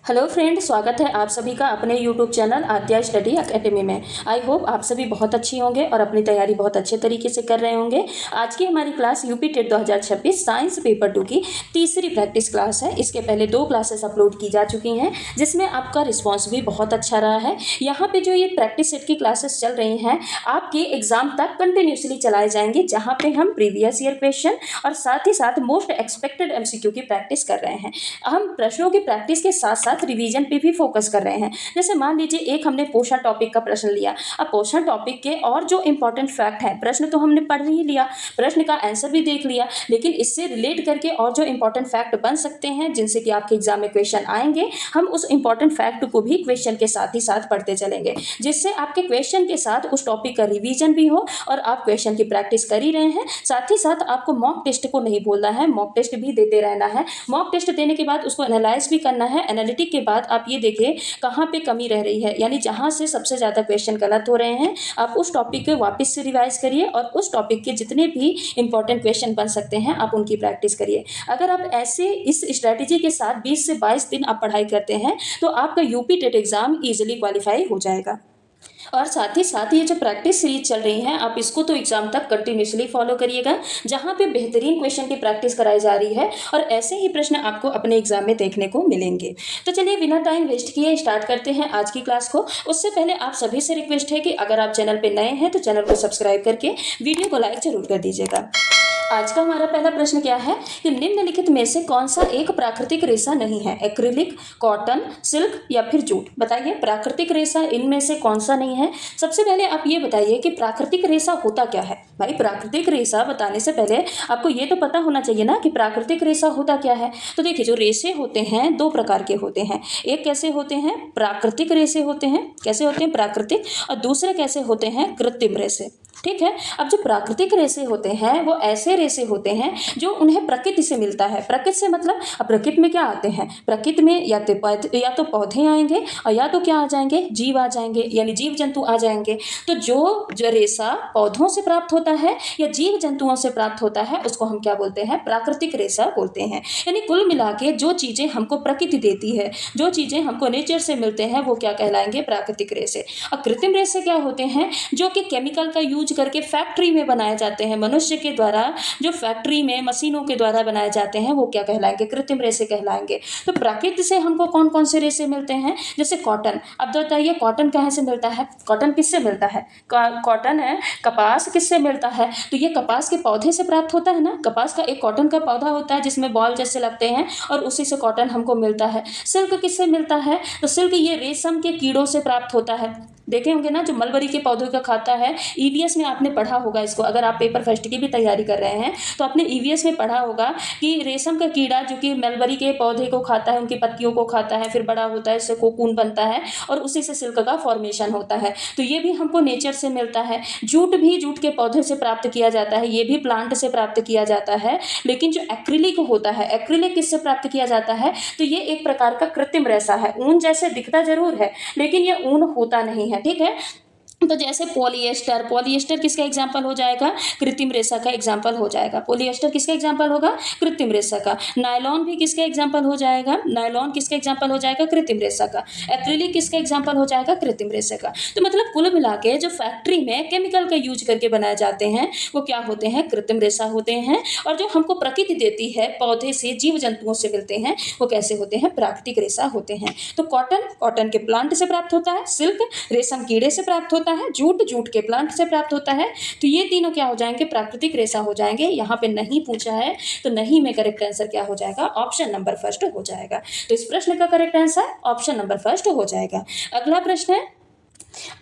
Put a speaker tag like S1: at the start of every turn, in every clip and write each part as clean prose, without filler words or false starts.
S1: Hello friend, स्वागत है आप सभी का अपने यूट्यूब चैनल आद्या स्टडी एकेडमी में। आई होप आप सभी बहुत अच्छी होंगे और अपनी तैयारी बहुत अच्छे तरीके से कर रहे होंगे। आज की हमारी class UP TET 2026 science paper 2 की तीसरी प्रैक्टिस क्लास है। इसके पहले 2 क्लासेस अपलोड की जा चुकी हैं जिसमें आपका रिस्पॉन्स भी बहुत अच्छा रहा है। यहाँ पे जो ये प्रैक्टिस सेट की क्लासेस चल रही हैं आपके एग्जाम तक कंटिन्यूसली चलाए जाएंगे, जहाँ पे हम प्रीवियस ईयर क्वेश्चन और साथ ही साथ मोस्ट एक्सपेक्टेड MCQ की प्रैक्टिस कर रहे हैं। हम प्रश्नों की प्रैक्टिस के साथ साथ रिवीजन पे भी फोकस कर रहे हैं। जैसे मान लीजिए एक हमने पोषण टॉपिक का प्रश्न लिया। अब पोषण टॉपिक के और जो इंपॉर्टेंट फैक्ट है, प्रश्न तो हमने पढ़ ही लिया, प्रश्न का आंसर भी देख लिया, लेकिन इससे रिलेट करके और जो इंपॉर्टेंट फैक्ट बन सकते हैं जिनसे कि आपके एग्जाम में क्वेश्चन आएंगे, हम उस इंपॉर्टेंट फैक्ट को भी क्वेश्चन के साथ ही साथ पढ़ते चलेंगे, जिससे आपके क्वेश्चन के साथ उस टॉपिक का रिवीजन भी हो और आप क्वेश्चन की प्रैक्टिस कर ही रहे हैं। साथ ही साथ आपको मॉक टेस्ट को नहीं भूलना है, मॉक टेस्ट भी देते रहना है। मॉक टेस्ट देने के बाद उसको एनालाइज भी करना है। एनालिटिक के बाद आप ये देखिए कहाँ पे कमी रह रही है, यानी जहाँ से सबसे ज़्यादा क्वेश्चन गलत हो रहे हैं, आप उस टॉपिक को वापस से रिवाइज करिए और उस टॉपिक के जितने भी इंपॉर्टेंट क्वेश्चन बन सकते हैं आप उनकी प्रैक्टिस करिए। अगर आप ऐसे इस स्ट्रैटेजी के साथ 20 से 22 दिन आप पढ़ाई करते हैं तो आपका UP TET exam easily qualify हो जाएगा। और साथ ही साथ ये जो प्रैक्टिस सीरीज चल रही है आप इसको तो एग्जाम तक कंटिन्यूसली फॉलो करिएगा, जहाँ पे बेहतरीन क्वेश्चन की प्रैक्टिस कराई जा रही है और ऐसे ही प्रश्न आपको अपने एग्जाम में देखने को मिलेंगे। तो चलिए बिना टाइम वेस्ट किए स्टार्ट करते हैं आज की क्लास को। उससे पहले आप सभी से रिक्वेस्ट है कि अगर आप चैनल पर नए हैं तो चैनल को सब्सक्राइब करके वीडियो को लाइक जरूर कर दीजिएगा। आज का हमारा पहला प्रश्न क्या है कि निम्नलिखित में से कौन सा एक प्राकृतिक रेशा नहीं है? एक्रिलिक, कॉटन, सिल्क या फिर जूट? बताइए प्राकृतिक रेशा इनमें से कौन सा नहीं है। सबसे पहले आप ये बताइए कि प्राकृतिक रेशा होता क्या है। भाई प्राकृतिक रेशा बताने से पहले आपको ये तो पता होना चाहिए ना कि प्राकृतिक रेशा होता क्या है। तो देखिए जो रेशे होते हैं 2 प्रकार के होते हैं। एक कैसे होते हैं? प्राकृतिक रेशे होते हैं। कैसे होते हैं? प्राकृतिक। और दूसरे कैसे होते हैं? कृत्रिम रेशे। ठीक है। अब जो प्राकृतिक रेशे होते हैं वो ऐसे रेशे होते हैं जो उन्हें प्रकृति से मिलता है। प्रकृति से मतलब अब प्रकृति में क्या आते हैं? प्रकृति में या तो पौधे आएंगे और या तो क्या आ जाएंगे? जीव आ जाएंगे, यानी जीव जंतु आ जाएंगे। तो जो रेशा पौधों से प्राप्त होता है या जीव जंतुओं से प्राप्त होता है उसको हम क्या बोलते हैं? प्राकृतिक रेशा बोलते हैं। यानी कुल मिला के जो चीजें हमको प्रकृति देती है, जो चीजें हमको नेचर से मिलते हैं वो क्या कहलाएंगे? प्राकृतिक रेशे। और कृत्रिम रेशे क्या होते हैं? जो कि केमिकल का यूज करके फैक्ट्री में बनाए जाते हैं, मनुष्य के द्वारा जो फैक्ट्री में मशीनों के द्वारा बनाए जाते हैं वो क्या कहलाएंगे? कृत्रिम रेशे कहलाएंगे। तो प्रकृति से हमको कौन कौन से रेशे मिलते हैं? जैसे कॉटन। अब बताइए कॉटन कहाँ से मिलता है? कॉटन किससे मिलता है? कॉटन है कपास किससे मिलता है? तो ये कपास के पौधे से प्राप्त होता है ना। कपास का एक कॉटन का पौधा होता है जिसमें बॉल जैसे लगते हैं और उसी से कॉटन हमको मिलता है। सिल्क किससे मिलता है? तो सिल्क ये रेशम के कीड़ों से प्राप्त होता है। देखे होंगे ना जो मलबरी के पौधों का खाता है, ईवीएस में आपने पढ़ा होगा इसको। अगर आप पेपर फर्स्ट की भी तैयारी कर रहे हैं तो आपने ईवीएस में पढ़ा होगा कि रेशम का कीड़ा जो कि मलबरी के पौधे को खाता है, उनकी पत्तियों को खाता है, फिर बड़ा होता है, इससे कोकून बनता है और उसी से सिल्क का फॉर्मेशन होता है। तो ये भी हमको नेचर से मिलता है। जूट भी जूट के पौधे से प्राप्त किया जाता है, ये भी प्लांट से प्राप्त किया जाता है। लेकिन जो एक्रिलिक होता है, एक्रिलिक किससे प्राप्त किया जाता है? तो ये एक प्रकार का कृत्रिम रेशा है। ऊन जैसे दिखता जरूर है लेकिन ये ऊन होता नहीं है। ठीक है। तो जैसे पॉलिएस्टर, पॉलिएस्टर किसका एग्जाम्पल हो जाएगा? कृत्रिम रेशा का एग्जाम्पल हो जाएगा। पॉलिएस्टर किसका एग्जाम्पल होगा? कृत्रिम रेशा का। नायलॉन भी किसका एग्जाम्पल हो जाएगा? नायलॉन किसका एग्जाम्पल हो जाएगा? कृत्रिम रेशा का। एक्रिलिक किसका एग्जाम्पल हो जाएगा? कृत्रिम रेशा का। तो मतलब कुल मिला के जो फैक्ट्री में केमिकल का यूज करके बनाए जाते हैं वो क्या होते हैं? कृत्रिम रेशा होते हैं। और जो हमको प्रकृति देती है पौधे से, जीव जंतुओं से मिलते हैं वो कैसे होते हैं? प्राकृतिक रेशा होते हैं। तो कॉटन, कॉटन के प्लांट से प्राप्त होता है। सिल्क रेशम कीड़े से प्राप्त होता है। जूट, जूट के प्लांट से प्राप्त होता है। तो ये तीनों क्या हो जाएंगे? प्राकृतिक रेशा हो जाएंगे। यहाँ पे नहीं पूछा है तो नहीं में करेक्ट आंसर क्या हो जाएगा? ऑप्शन नंबर फर्स्ट हो जाएगा। तो इस प्रश्न का correct answer option number first हो जाएगा। अगला प्रश्न है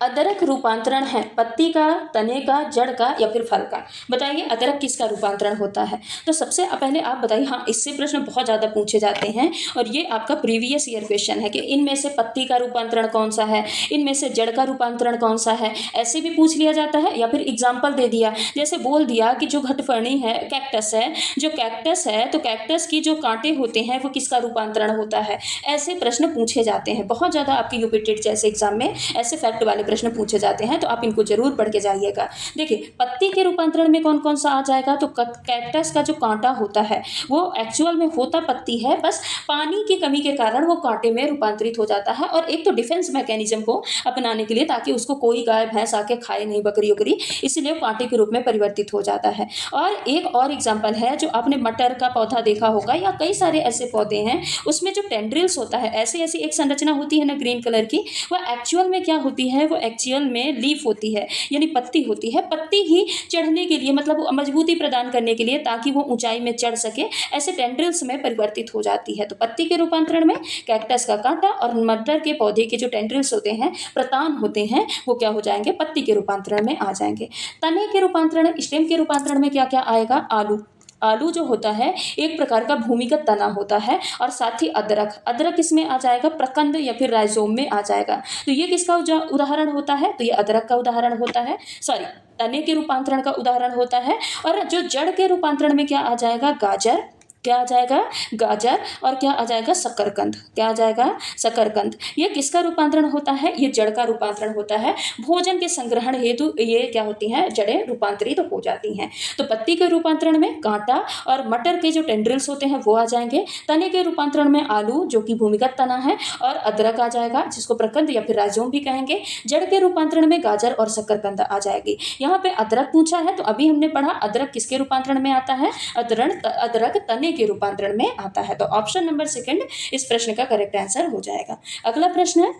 S1: अदरक रूपांतरण है पत्ती का, तने का, जड़ का या फिर फल का? बताइए अदरक किसका रूपांतरण होता है? तो सबसे पहले आप बताइए। हाँ, इससे प्रश्न बहुत ज़्यादा पूछे जाते हैं और ये आपका प्रीवियस ईयर क्वेश्चन है कि इनमें से पत्ती का रूपांतरण कौन सा है, इनमें से जड़ का रूपांतरण कौन सा है, ऐसे भी पूछ लिया जाता है। या फिर एग्जाम्पल दे दिया, जैसे बोल दिया कि जो घटफर्णी है, कैक्टस है, जो कैक्टस है तो कैक्टस की जो कांटे होते हैं वो किसका रूपांतरण होता है। ऐसे प्रश्न पूछे जाते हैं बहुत ज़्यादा आपके यूपी टेट जैसे एग्जाम में। ऐसे फैक्ट वाले प्रश्न पूछे जाते हैं, तो आप इनको जरूर पढ़ के जाइएगा। देखिए पत्ती के रूपांतरण में कौन कौन सा आ जाएगा, तो कैक्टस का जो कांटा होता है वो एक्चुअल में होता पत्ती है, बस पानी की कमी के कारण वो कांटे में रूपांतरित हो जाता है, और एक तो डिफेंस मैकेनिज्म को अपनाने के लिए, ताकि उसको कोई गाय भैंस आके खाए नहीं, बकरी उकरी, इसलिए कांटे के रूप में परिवर्तित हो जाता है। और एक और एग्जाम्पल है, जो आपने मटर का पौधा देखा होगा या कई सारे ऐसे पौधे हैं, उसमें जो टेंड्रिल्स होता है, ऐसी ऐसी एक संरचना होती है ना ग्रीन कलर की, वह एक्चुअल में क्या होती है, वो एक्चुअल में लीफ होती है, यानी पत्ती होती है। पत्ती ही चढ़ने के लिए, मतलब मजबूती प्रदान करने के लिए, ताकि वो ऊंचाई में चढ़ सके, ऐसे टेंड्रिल्स में परिवर्तित हो जाती है। तो पत्ती के रूपांतरण में कैक्टस का कांटा और मटर के पौधे के जो टेंड्रिल्स होते हैं, प्रतान होते हैं, वो क्या हो जाएंगे, पत्ती के रूपांतरण में आ जाएंगे। तने के रूपांतरण, स्टेम के रूपांतरण में क्या क्या आएगा, आलू। आलू जो होता है एक प्रकार का भूमिगत तना होता है, और साथ ही अदरक, अदरक इसमें आ जाएगा, प्रकंद या फिर राइजोम में आ जाएगा। तो ये किसका उदाहरण होता है, तो ये अदरक का उदाहरण होता है, सॉरी तने के रूपांतरण का उदाहरण होता है। और जो जड़ के रूपांतरण में क्या आ जाएगा, गाजर, क्या आ जाएगा, गाजर, और क्या आ जाएगा, शकरकंद, क्या आ जाएगा, शकरकंद। ये किसका रूपांतरण होता है, ये जड़ का रूपांतरण होता है। भोजन के संग्रहण हेतु ये क्या होती हैं, जड़ें रूपांतरित हो जाती हैं। तो पत्ती के रूपांतरण में कांटा और मटर के जो टेंड्रिल्स होते हैं वो आ जाएंगे। तने के रूपांतरण में आलू, जो कि भूमिगत तना है, और अदरक आ जाएगा, जिसको प्रकंद या फिर राइजोम भी कहेंगे। जड़ के रूपांतरण में गाजर और शकरकंद आ जाएगी। यहाँ पे अदरक पूछा है, तो अभी हमने पढ़ा अदरक किसके रूपांतरण में आता है, अदरक तने के रूपांतरण में आता है। तो ऑप्शन नंबर सेकंड इस प्रश्न का करेक्ट आंसर हो जाएगा। अगला प्रश्न है,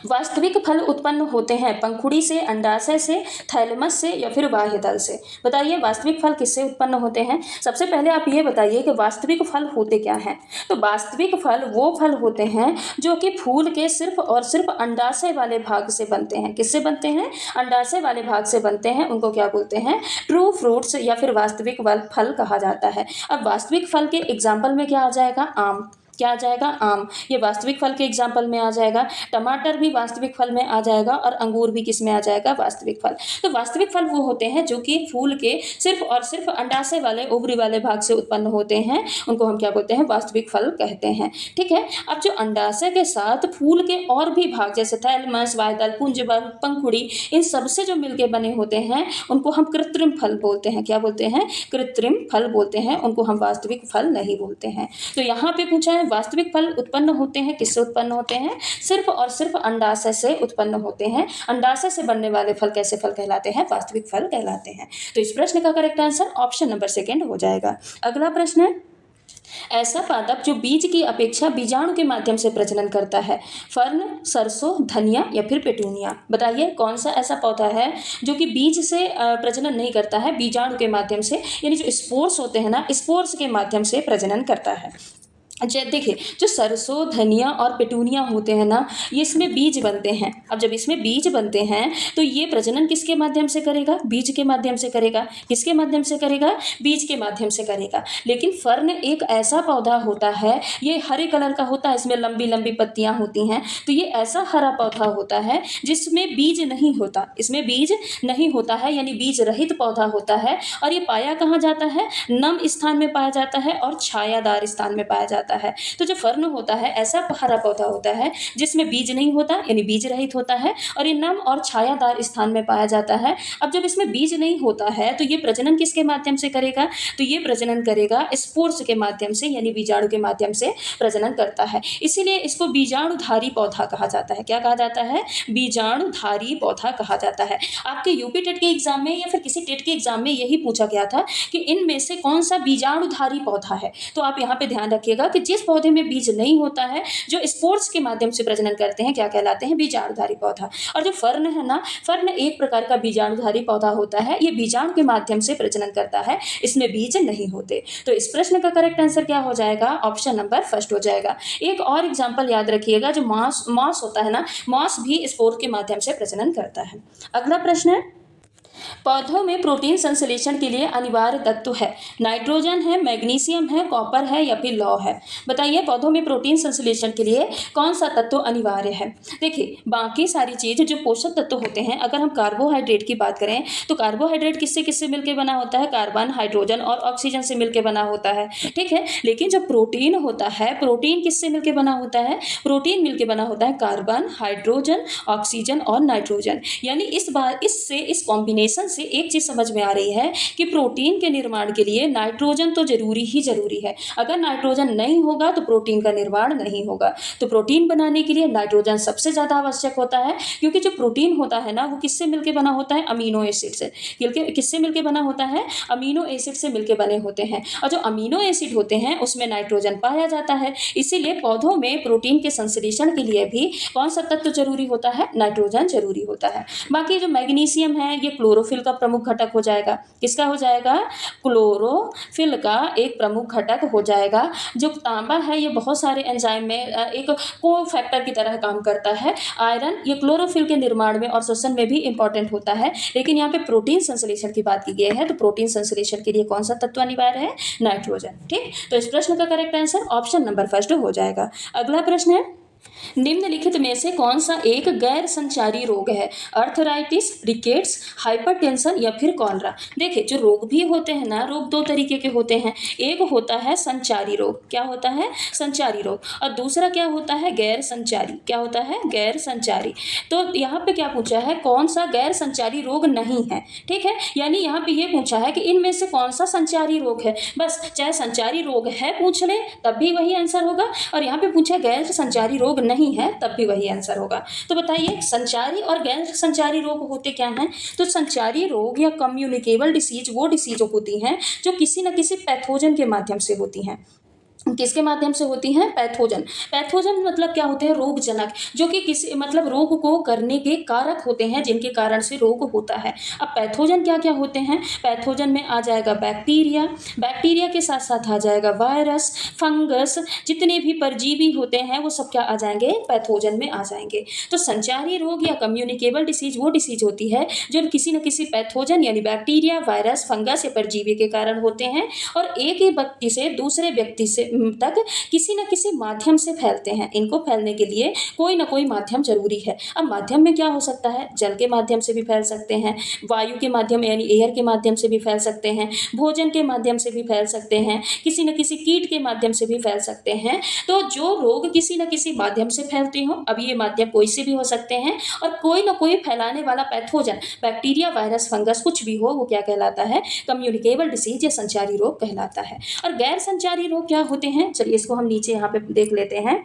S1: वास्तविक फल उत्पन्न होते हैं पंखुड़ी से, अंडाशय से, थैलेमस से, या फिर बाह्य तल से। बताइए वास्तविक फल किससे उत्पन्न होते हैं। सबसे पहले आप ये बताइए कि वास्तविक फल होते क्या हैं। तो वास्तविक फल वो फल होते हैं जो कि फूल के सिर्फ और सिर्फ अंडाशय वाले भाग से बनते हैं। किससे बनते हैं, अंडाशय वाले भाग से बनते हैं, उनको क्या बोलते हैं, ट्रू फ्रूट्स या फिर वास्तविक फल कहा जाता है। अब वास्तविक फल के एग्जाम्पल में क्या आ जाएगा, आम, क्या आ जाएगा, आम, ये वास्तविक फल के एग्जाम्पल में आ जाएगा। टमाटर भी वास्तविक फल में आ जाएगा, और अंगूर भी किस में आ जाएगा, वास्तविक फल। तो वास्तविक फल वो होते हैं जो कि फूल के सिर्फ और सिर्फ अंडाशय वाले, ओवरी वाले भाग से उत्पन्न होते हैं, उनको हम क्या बोलते हैं, वास्तविक फल कहते हैं। ठीक है। अब जो अंडाशय के साथ फूल के और भी भाग, जैसे थैलमस, वायतल, पुंजबन, पंखुड़ी, इन सबसे जो मिलके बने होते हैं, उनको हम कृत्रिम फल बोलते हैं। क्या बोलते हैं, कृत्रिम फल बोलते हैं, उनको हम वास्तविक फल नहीं बोलते हैं। तो यहाँ पे पूछा है वास्तविक फल उत्पन्न होते हैं, किससे उत्पन्न होते हैं, सिर्फ और सिर्फ अंडाशय से उत्पन्न होते हैं। अंडाशय से बनने वाले फल कैसे फल कहलाते हैं, वास्तविक फल कहलाते हैं। तो इस प्रश्न का correct answer option number second हो जाएगा। अगला प्रश्न है, ऐसा पादप जो बीज की अपेक्षा बीजाणु के माध्यम से प्रजनन करता है, फर्न, सरसों, धनिया, या फिर पेटूनिया। बताइए कौन सा ऐसा पौधा है जो कि बीज से प्रजनन नहीं करता है, बीजाणु के माध्यम से, यानी जो स्पोर्स होते हैं ना, स्पोर्स के माध्यम से प्रजनन करता है। अच्छा देखिए, जो सरसों, धनिया और पेटूनिया होते हैं ना, ये इसमें बीज बनते हैं। अब जब इसमें बीज बनते हैं तो ये प्रजनन किसके माध्यम से करेगा, बीज के माध्यम से करेगा। किसके माध्यम से करेगा, बीज के माध्यम से करेगा। लेकिन फर्न एक ऐसा पौधा होता है, ये हरे कलर का होता है, इसमें लंबी लंबी पत्तियां होती हैं। तो ये ऐसा हरा पौधा होता है जिसमें बीज नहीं होता, इसमें बीज नहीं होता है, यानी बीज रहित पौधा होता है। और ये पाया कहाँ जाता है, नम स्थान में पाया जाता है और छायादार स्थान में पाया जाता है। तो जो फर्न होता है ऐसा हरा पौधा होता है जिसमें बीज नहीं होता, यानी बीज रहित होता है, और ये नम और छायादार स्थान में पाया जाता है। अब जब इसमें बीज नहीं होता है तो ये प्रजनन किसके माध्यम से करेगा, तो ये प्रजनन करेगा स्पोर्स के माध्यम से, यानी बीजाणु के माध्यम से प्रजनन करता है। इसीलिए इसको बीजाणुधारी पौधा कहा जाता है। क्या कहा जाता है, बीजाणुधारी पौधा कहा जाता है। आपके यूपी टेट के एग्जाम में या फिर किसी टेट के एग्जाम में यही पूछा गया था कि इनमें से कौन सा बीजाणुधारी पौधा है। तो आप यहाँ पे ध्यान रखिएगा कि जिस पौधे में बीज नहीं होता है, जो स्पोर्स के माध्यम से प्रजनन करते हैं, क्या कहलाते हैं, बीजाणुधारी पौधा। और जो फर्न है ना, फर्न एक प्रकार का बीजाणुधारी पौधा होता है, ये बीजाणु के माध्यम से प्रजनन करता है, इसमें बीज नहीं होते। तो इस प्रश्न का करेक्ट आंसर क्या हो जाएगा, ऑप्शन नंबर फर्स्ट हो जाएगा। एक और एग्जाम्पल याद रखिएगा, जो मॉस होता है ना, मॉस भी स्पोर के माध्यम से प्रजनन करता है। अगला प्रश्न है, पौधों में प्रोटीन संश्लेषण के लिए अनिवार्य तत्व है, नाइट्रोजन है, मैग्नीशियम है, कॉपर है या फिर लौह है। बताइए पौधों में प्रोटीन संश्लेषण के लिए कौन सा तत्व अनिवार्य है। देखिए बाकी सारी चीज जो पोषक तत्व होते हैं, अगर हम कार्बोहाइड्रेट की बात करें तो कार्बोहाइड्रेट किससे किससे मिलकर बना होता है, कार्बन, हाइड्रोजन और ऑक्सीजन से मिलकर बना होता है, ठीक है। लेकिन जो प्रोटीन होता है, प्रोटीन किससे मिलकर बना होता है, प्रोटीन मिलकर बना होता है कार्बन, हाइड्रोजन, ऑक्सीजन और नाइट्रोजन। यानी इस कॉम्बिनेशन से एक चीज समझ में आ रही है कि प्रोटीन के निर्माण के लिए नाइट्रोजन तो जरूरी ही जरूरी है। अगर नाइट्रोजन नहीं होगा तो प्रोटीन का निर्माण नहीं होगा। तो प्रोटीन बनाने के लिए नाइट्रोजन सबसे ज्यादा आवश्यक होता है, क्योंकि जो प्रोटीन होता है ना वो किससे मिलकर बना होता है, अमीनो एसिड से। किससे मिलकर बना होता है, अमीनो एसिड से मिलकर बने होते हैं। और जो अमीनो एसिड होते हैं उसमें नाइट्रोजन पाया जाता है। इसीलिए पौधों में प्रोटीन के संश्लेषण के लिए भी कौन सा तत्व जरूरी होता है, नाइट्रोजन जरूरी होता है। बाकी जो मैग्नीशियम है ये क्लोरोफिल का प्रमुख घटक हो जाएगा। किसका हो जाएगा, क्लोरोफिल का एक प्रमुख घटक हो जाएगा। जो तांबा है ये बहुत सारे एंजाइम में एक को फैक्टर की तरह काम करता है। आयरन ये क्लोरोफिल के निर्माण में और श्वसन में भी इंपॉर्टेंट होता है। लेकिन यहाँ पे प्रोटीन संश्लेषण की बात की गई है, तो प्रोटीन संश्लेषण के लिए कौन सा तत्व अनिवार्य है, नाइट्रोजन। ठीक, तो इस प्रश्न का correct answer option number first हो जाएगा। अगला प्रश्न है, निम्नलिखित में से कौन सा एक गैर संचारी रोग है, अर्थराइटिस, रिकेट्स, हाइपरटेंशन या फिर कॉलरा। देखिए जो रोग भी होते हैं ना, रोग दो तरीके के होते हैं। एक होता है संचारी रोग, क्या होता है, संचारी रोग, और दूसरा क्या होता है, गैर संचारी। क्या होता है, गैर संचारी। तो यहाँ पे क्या पूछा है, कौन सा गैर संचारी रोग नहीं है, ठीक है। यानी यहाँ पे ये पूछा है कि इनमें से कौन सा संचारी रोग है। बस चाहे संचारी रोग है पूछ ले तब भी वही आंसर होगा, और यहाँ पे पूछा गैर संचारी रोग नहीं है तब भी वही आंसर होगा। तो बताइए संचारी और गैर संचारी रोग होते क्या हैं। तो संचारी रोग या कम्युनिकेबल डिसीज वो डिसीज होती हैं जो किसी न किसी पैथोजन के माध्यम से होती हैं। किसके माध्यम से होती हैं, पैथोजन। पैथोजन मतलब क्या होते हैं, रोगजनक, जो कि किसी मतलब रोग को करने के कारक होते हैं, जिनके कारण से रोग होता है। अब पैथोजन क्या क्या होते हैं, पैथोजन में आ जाएगा बैक्टीरिया, बैक्टीरिया के साथ साथ आ जाएगा वायरस, फंगस, जितने भी परजीवी होते हैं वो सब क्या आ जाएंगे, पैथोजन में आ जाएंगे। तो संचारी रोग या कम्युनिकेबल डिसीज वो डिसीज होती है जो किसी न किसी पैथोजन यानी बैक्टीरिया, वायरस, फंगस या परजीवी के कारण होते हैं, और एक ही व्यक्ति से दूसरे व्यक्ति से तक किसी न किसी माध्यम से फैलते हैं। इनको फैलने के लिए कोई ना कोई माध्यम जरूरी है। अब माध्यम में क्या हो सकता है, जल के माध्यम से भी फैल सकते हैं, वायु के माध्यम यानी एयर के माध्यम से भी फैल सकते हैं, भोजन के माध्यम से भी फैल सकते हैं, किसी न किसी कीट के माध्यम से भी फैल सकते हैं। तो जो रोग किसी न किसी माध्यम से फैलते हो, अब ये माध्यम कोई से भी हो सकते हैं, और कोई ना कोई फैलाने वाला पैथोजन, बैक्टीरिया, वायरस, फंगस कुछ भी हो, वो क्या कहलाता है, कम्युनिकेबल डिसीज या संचारी रोग कहलाता है। और गैर संचारी रोग क्या होते हैं, चलिए इसको हम नीचे यहाँ पे देख लेते हैं।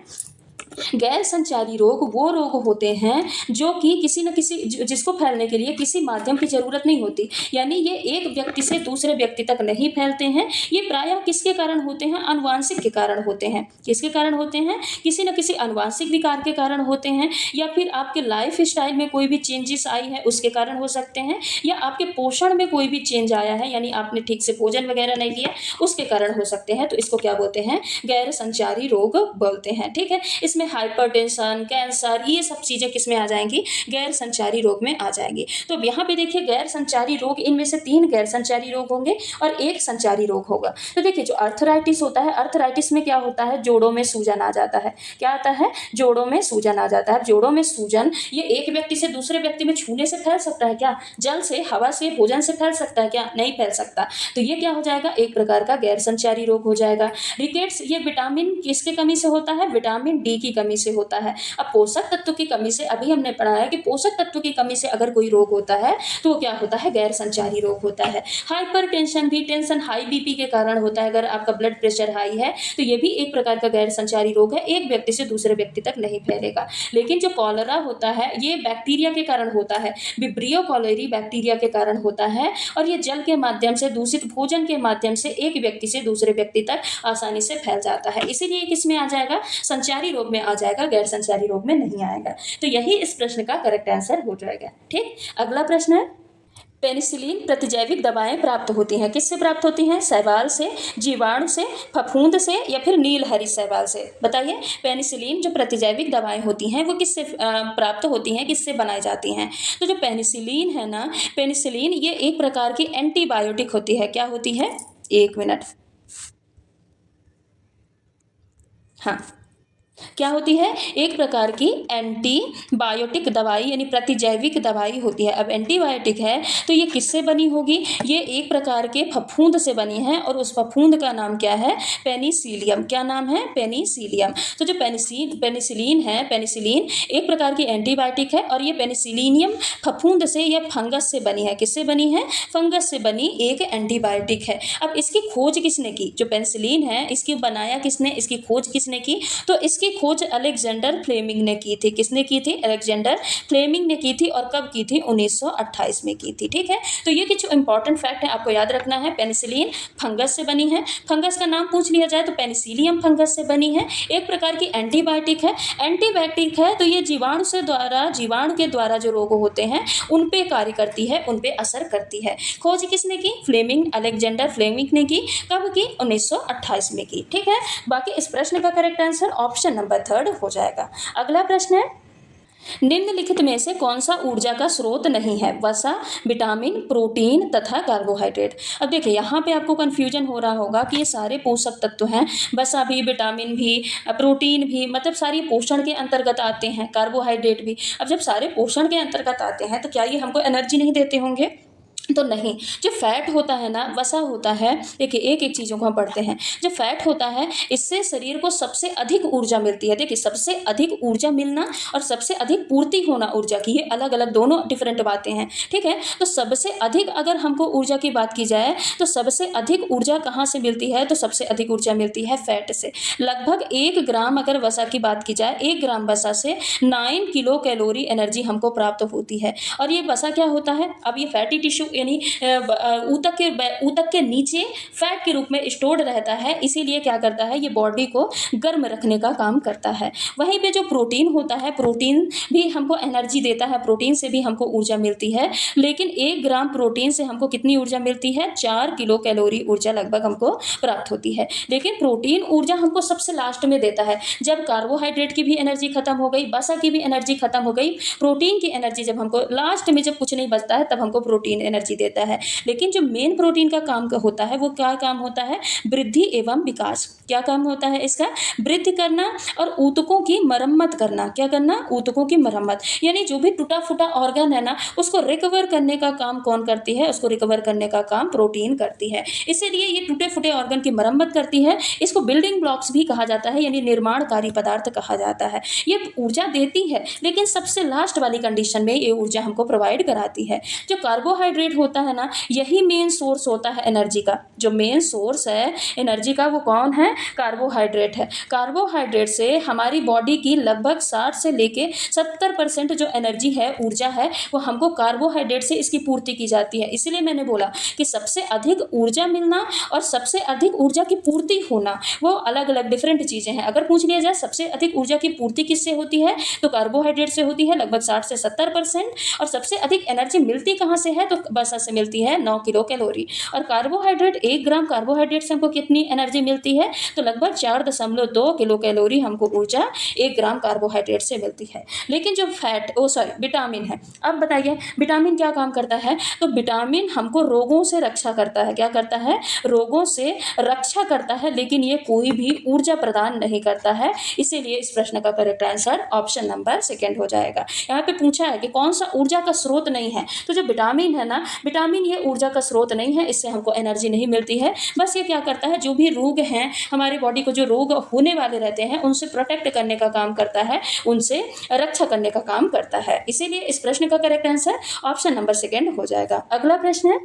S1: गैर संचारी रोग वो रोग होते हैं जो कि किसी न किसी जिसको फैलने के लिए किसी माध्यम की जरूरत नहीं होती, यानी ये एक व्यक्ति से दूसरे व्यक्ति तक नहीं फैलते हैं। ये प्रायः किसके कारण होते हैं, अनुवांशिक के कारण होते हैं। किसके कारण होते हैं, किसी न किसी अनुवांशिक विकार के कारण होते हैं, या फिर आपके लाइफ स्टाइल में कोई भी चेंजेस आई है उसके कारण हो सकते हैं, या आपके पोषण में कोई भी चेंज आया है यानी आपने ठीक से भोजन वगैरह नहीं लिया उसके कारण हो सकते हैं। तो इसको क्या बोलते हैं, गैर संचारी रोग बोलते हैं, ठीक है। इसमें हाइपरटेंशन, कैंसर, ये सब चीजें किसमें आ जाएंगी, गैर संचारी रोग में आ जाएंगी। तो यहाँ पे देखिए गैर संचारी रोग, इनमें से 3 गैर संचारी रोग होंगे और 1 संचारी रोग होगा। तो देखिए जो अर्थराइटिस होता है, अर्थराइटिस में क्या होता है, जोड़ों में सूजन आ जाता है। क्या आता है, जोड़ों में सूजन आ जाता है। जोड़ों में सूजन ये एक व्यक्ति से दूसरे व्यक्ति में छूने से फैल सकता है क्या, जल से, हवा से, भोजन से फैल सकता है क्या, नहीं फैल सकता। तो ये क्या हो जाएगा, एक प्रकार का गैर संचारी रोग हो जाएगा। रिकेट्स ये विटामिन किसके कमी से होता है, विटामिन डी की कमी से होता है। अब पोषक तत्व की कमी से, अभी हमने पढ़ा है कि पोषक तत्व की कमी से अगर कोई रोग होता है तो वो क्या होता है, गैर संचारी रोग होता है। हाइपरटेंशन भी, टेंशन हाई बीपी के कारण होता है। अगर आपका ब्लड प्रेशर हाई है तो ये भी एक प्रकार का गैर संचारी रोग है, एक व्यक्ति से दूसरे व्यक्ति तक नहीं फैलेगा। लेकिन जो कॉलरा होता है ये बैक्टीरिया के कारण होता है, विब्रियो कॉलेरी बैक्टीरिया के कारण होता है, और ये जल के माध्यम से, दूषित भोजन के माध्यम से एक व्यक्ति से दूसरे व्यक्ति तक आसानी से फैल जाता है। इसीलिए किसमें आ जाएगा, संचारी रोग में आ जाएगा, गैर संचारी रोग में नहीं आएगा। तो यही इस प्रश्न का करेक्ट आंसर हो जाएगा। ठीक, अगला प्रश्न है, पेनिसिलिन प्रतिजैविक दवाएं प्राप्त होती हैं, किससे प्राप्त होती हैं? शैवाल से, जीवाणु से, फफूंद से या फिर नीलहरी शैवाल से? बताइए, पेनिसिलिन जो प्रतिजैविक दवाएं होती हैं वो किससे प्राप्त होती हैं, किससे बनाई जाती हैं? तो जो पेनिसिलिन है ना, पेनिसिलिन ये एक प्रकार की एंटीबायोटिक होती है। क्या होती है? एक मिनट। हाँ, क्या होती है? एक प्रकार की एंटीबायोटिक दवाई यानी प्रतिजैविक दवाई होती है। अब एंटीबायोटिक है तो ये किससे बनी होगी? ये एक प्रकार के फफूंद से बनी है और उस फफूंद का नाम क्या है? पेनिसिलियम। क्या नाम है? पेनिसिलियम। तो जो पेनिसिलिन है, पेनिसिलिन एक प्रकार की एंटीबायोटिक है और ये पेनिसिलिनियम फफूंद से या फंगस से बनी है। किससे बनी है? फंगस से बनी एक एंटीबायोटिक है। अब इसकी खोज किसने की? जो पेनिसिलिन है इसकी बनाया किसने, इसकी खोज किसने की? तो इसकी खोज अलेक्जेंडर फ्लेमिंग ने की थी। किसने की थी? अलेक्जेंडर फ्लेमिंग ने की थी। और कब की थी? 1928 में की थी। ठीक है, तो ये कुछ इंपॉर्टेंट फैक्ट है, आपको याद रखना है। पेनिसिलिन फंगस से बनी है। फंगस का नाम पूछ लिया जाए तो पेनिसिलियम फंगस से बनी है। एक प्रकार की एंटीबायोटिक है। एंटीबायोटिक है तो ये जीवाणु के द्वारा जो रोग होते हैं उन पे कार्य करती है, उन पे असर करती है। खोज किसने की? फ्लेमिंग, अलेक्जेंडर फ्लेमिंग ने की। कब की? 1928 में की। ठीक है, बाकी इस प्रश्न का करेक्ट आंसर ऑप्शन नंबर 3 हो जाएगा। अगला प्रश्न है, निम्नलिखित में से कौन सा ऊर्जा का स्रोत नहीं है? वसा, विटामिन, प्रोटीन तथा कार्बोहाइड्रेट। अब देखिए यहाँ पे आपको कंफ्यूजन हो रहा होगा कि ये सारे पोषक तत्व हैं, वसा भी, विटामिन भी, प्रोटीन भी, मतलब सारी पोषण के अंतर्गत आते हैं, कार्बोहाइड्रेट भी। अब जब सारे पोषण के अंतर्गत आते हैं तो क्या ये हमको एनर्जी नहीं देते होंगे? तो नहीं। जो फैट होता है ना, वसा होता है, देखिए एक एक चीज़ों को हम पढ़ते हैं। जो फैट होता है इससे शरीर को सबसे अधिक ऊर्जा मिलती है। देखिए सबसे अधिक ऊर्जा मिलना और सबसे अधिक पूर्ति होना ऊर्जा की, ये अलग अलग दोनों डिफरेंट बातें हैं। ठीक है, तो सबसे अधिक अगर हमको ऊर्जा की बात की जाए तो सबसे अधिक ऊर्जा कहाँ से मिलती है? तो सबसे अधिक ऊर्जा मिलती है फैट से। लगभग 1 ग्राम अगर वसा की बात की जाए, 1 ग्राम वसा से 9 किलो कैलोरी एनर्जी हमको प्राप्त होती है। और ये वसा क्या होता है? अब ये फैटी टिश्यू यानी ऊतक के नीचे फैट के रूप में स्टोर्ड रहता है, इसीलिए क्या करता है? ये बॉडी को गर्म रखने का काम करता है। वहीं पे जो प्रोटीन होता है, प्रोटीन भी हमको एनर्जी देता है, प्रोटीन से भी हमको ऊर्जा मिलती है। लेकिन 1 ग्राम प्रोटीन से हमको कितनी ऊर्जा मिलती है? 4 किलो कैलोरी ऊर्जा लगभग हमको प्राप्त होती है। लेकिन प्रोटीन ऊर्जा हमको सबसे लास्ट में देता है, जब कार्बोहाइड्रेट की भी एनर्जी खत्म हो गई, वसा की भी एनर्जी खत्म हो गई, प्रोटीन की एनर्जी जब हमको लास्ट में जब कुछ नहीं बचता है तब हमको प्रोटीन एनर्जी देता है। लेकिन जो मेन प्रोटीन का काम होता है वो क्या काम होता है? वृद्धि एवं विकास। क्या काम होता है इसका? वृद्धि करना और ऊतकों की मरम्मत करना। क्या करना? ऊतकों की मरम्मत, यानी जो भी टूटा फूटा ऑर्गन है ना उसको रिकवर करने का काम कौन करती है? उसको रिकवर करने का काम प्रोटीन करती है। इसीलिए ये टूटे फूटे ऑर्गन की मरम्मत करती है। इसको बिल्डिंग ब्लॉक्स भी कहा जाता है, यानी निर्माणकारी पदार्थ कहा जाता है। ये ऊर्जा देती है लेकिन सबसे लास्ट वाली कंडीशन में ये ऊर्जा हमको प्रोवाइड कराती है। जो कार्बोहाइड्रेट होता है ना, यही मेन सोर्स होता है एनर्जी का। जो मेन सोर्स है एनर्जी का वो कौन है? कार्बोहाइड्रेट है। कार्बोहाइड्रेट से हमारी बॉडी की लगभग 60 से लेके 70% जो एनर्जी है, ऊर्जा है, वो हमको कार्बोहाइड्रेट से इसकी पूर्ति की जाती है। इसीलिए मैंने बोला कि सबसे अधिक ऊर्जा मिलना और सबसे अधिक ऊर्जा की पूर्ति होना वो अलग अलग डिफरेंट चीज़ें हैं। अगर पूछ लिया जाए सबसे अधिक ऊर्जा की पूर्ति किससे होती है तो कार्बोहाइड्रेट से होती है, लगभग 60 से 70%। और सबसे अधिक एनर्जी मिलती कहाँ से है? तो वसा से मिलती है, 9 किलो कैलोरी। और कार्बोहाइड्रेट, 1 ग्राम कार्बोहाइड्रेट से हमको कितनी एनर्जी मिलती है? तो लगभग 4.2 किलो कैलोरी हमको ऊर्जा 1 ग्राम कार्बोहाइड्रेट से मिलती है। लेकिन जो विटामिन है, अब बताइए विटामिन क्या काम करता है? तो विटामिन हमको रोगों से रक्षा करता है। क्या करता है? रोगों से रक्षा करता है, लेकिन ये कोई भी ऊर्जा प्रदान नहीं करता है। इसीलिए इस प्रश्न का करेक्ट आंसर ऑप्शन नंबर 2 हो जाएगा। यहाँ पे पूछा है कि कौन सा ऊर्जा का स्रोत नहीं है, तो जो विटामिन है ना, विटामिन ये ऊर्जा का स्रोत नहीं है, इससे हमको एनर्जी नहीं मिलती है। बस ये क्या करता है? जो भी रोग हैं हमारे बॉडी को, जो रोग होने वाले रहते हैं उनसे प्रोटेक्ट करने का काम करता है, उनसे रक्षा करने का काम करता है। इसीलिए इस प्रश्न का करेक्ट आंसर ऑप्शन नंबर 2 हो जाएगा। अगला प्रश्न है,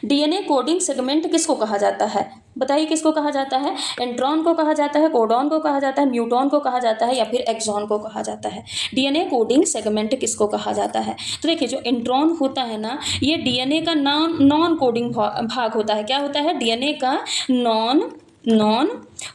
S1: डीएनए कोडिंग सेगमेंट किसको कहा जाता है? बताइए किसको कहा जाता है? इंट्रॉन को कहा जाता है, कोडॉन को कहा जाता है, न्यूट्रॉन को कहा जाता है या फिर एक्सॉन को कहा जाता है? डीएनए कोडिंग सेगमेंट किसको कहा जाता है? तो देखिए जो इंट्रॉन होता है ना, ये डीएनए का नॉन कोडिंग भाग होता है। क्या होता है? डीएनए का नॉन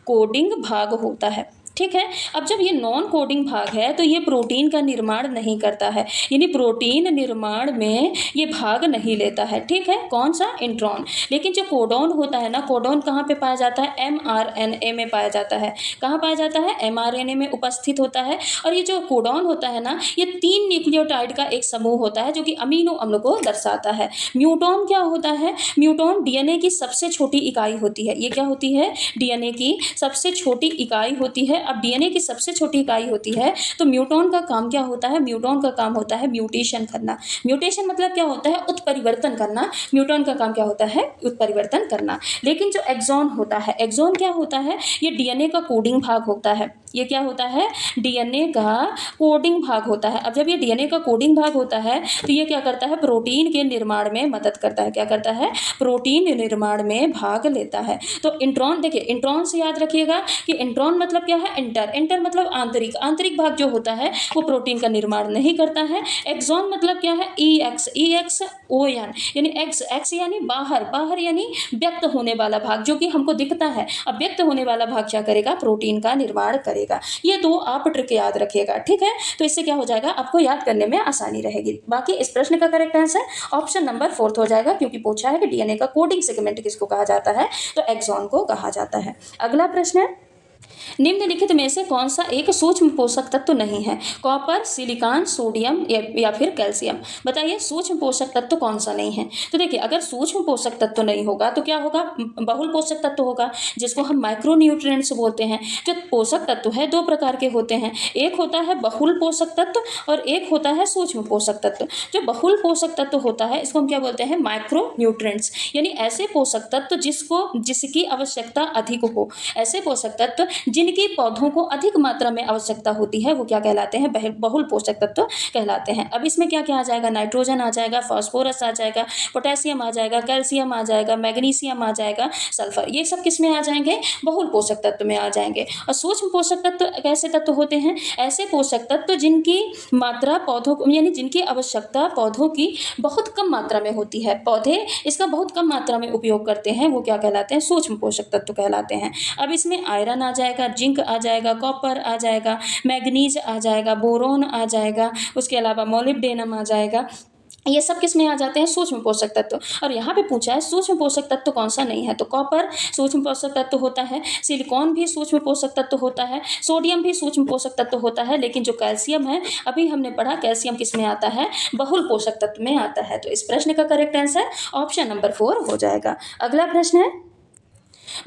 S1: कोडिंग भाग होता है। ठीक है। अब जब ये नॉन कोडिंग भाग है तो ये प्रोटीन का निर्माण नहीं करता है, यानी प्रोटीन निर्माण में ये भाग नहीं लेता है, ठीक है। कौन सा? इंट्रॉन। लेकिन जो कोडॉन होता है ना, कोडॉन कहाँ पे पाया जाता है? mRNA में पाया जाता है। कहाँ पाया जाता है? mRNA में उपस्थित होता है। और ये जो कोडॉन होता है ना, ये 3 न्यूक्लियोटाइड का एक समूह होता है जो कि अमीनो अम्ल को दर्शाता है। म्यूटॉन क्या होता है? म्यूटॉन डीएनए की सबसे छोटी इकाई होती है। ये क्या होती है? डीएनए की सबसे छोटी इकाई होती है। अब डीएनए की सबसे छोटी इकाई होती है तो म्यूटॉन का काम क्या होता है? म्यूटॉन का काम होता है म्यूटेशन करना। म्यूटेशन मतलब क्या होता है? उत्परिवर्तन करना। म्यूटॉन का काम क्या होता है? उत्परिवर्तन करना। लेकिन जो एक्सॉन होता है, एक्सॉन क्या होता है? ये डीएनए का कोडिंग भाग होता है। ये क्या होता है? डीएनए का कोडिंग भाग होता है। अब जब ये डीएनए का कोडिंग भाग होता है तो ये क्या करता है? प्रोटीन के निर्माण में मदद करता है। क्या करता है? प्रोटीन निर्माण में भाग लेता है। तो इंट्रॉन, देखिए इंट्रॉन से याद रखिएगा कि इंट्रॉन मतलब क्या है? इंटर। इंटर मतलब आंतरिक। आंतरिक भाग जो होता है वो प्रोटीन का निर्माण नहीं करता है। एक्सॉन मतलब क्या है? EX, EXON, यानी एक्स, एक्स यानी बाहर, बाहर यानी व्यक्त होने वाला भाग जो कि हमको दिखता है। अब व्यक्त होने वाला भाग क्या करेगा? प्रोटीन का निर्माण करेगा। ये दो आप ट्रिक याद रखिएगा, ठीक है। तो इससे क्या हो जाएगा? आपको याद करने में आसानी रहेगी। बाकी इस प्रश्न का करेक्ट आंसर ऑप्शन नंबर 4 हो जाएगा, क्योंकि पूछा है कि डीएनए का कोडिंग सेगमेंट किसको कहा जाता है? तो एक्सॉन को कहा जाता है। अगला प्रश्न है, निम्नलिखित में से कौन सा एक सूक्ष्म पोषक तत्व नहीं है? कॉपर, सिलिकॉन, सोडियम या फिर कैल्शियम। बताइए सूक्ष्म पोषक तत्व कौन सा नहीं है? तो देखिए अगर सूक्ष्म पोषक तत्व नहीं होगा तो क्या होगा? बहुल पोषक तत्व होगा, जिसको हम माइक्रो न्यूट्रिएंट्स बोलते हैं। जो पोषक तत्व है 2 प्रकार के होते हैं, एक होता है बहुल पोषक तत्व और एक होता है सूक्ष्म पोषक तत्व। जो बहुल पोषक तत्व होता है इसको हम क्या बोलते हैं? माइक्रो न्यूट्रिएंट्स, यानी ऐसे पोषक तत्व जिसकी आवश्यकता अधिक हो। ऐसे पोषक तत्व जिनकी पौधों को अधिक मात्रा में आवश्यकता होती है वो क्या कहलाते हैं? बहुल पोषक तत्व कहलाते हैं। अब इसमें क्या क्या आ जाएगा? नाइट्रोजन आ जाएगा, फास्फोरस आ जाएगा, पोटेशियम आ जाएगा, कैल्शियम आ जाएगा, मैग्नीशियम आ जाएगा, सल्फर। ये सब किस में आ जाएंगे? बहुल पोषक तत्व में आ जाएंगे। और सूक्ष्म पोषक तत्व कैसे तत्व होते हैं? ऐसे पोषक तत्व जिनकी मात्रा पौधों को, यानी जिनकी आवश्यकता पौधों की बहुत कम मात्रा में होती है, पौधे इसका बहुत कम मात्रा में उपयोग करते हैं, वो क्या कहलाते हैं? सूक्ष्म पोषक तत्व कहलाते हैं। अब इसमें आयरन आ जाएगा, जिंक आ जाएगा, कॉपर आ जाएगा, मैग्नीज आ जाएगा, बोरोन आ जाएगा, उसके अलावा मोलिब्डेनम आ जाएगा। ये सब किस में आ जाते हैं? सूक्ष्म पोषक तत्व। और यहाँ पे पूछा है सूक्ष्म पोषक तत्व कौन सा नहीं है? तो कॉपर सूक्ष्म पोषक तत्व होता है, सिलिकॉन भी सूक्ष्म पोषक तत्व होता है, सोडियम भी सूक्ष्म पोषक तत्व होता है, लेकिन जो कैल्शियम है अभी हमने पढ़ा कैल्शियम किस में आता है? बहुल पोषक तत्व में आता है। तो इस प्रश्न का करेक्ट आंसर ऑप्शन नंबर 4 हो जाएगा। अगला प्रश्न है,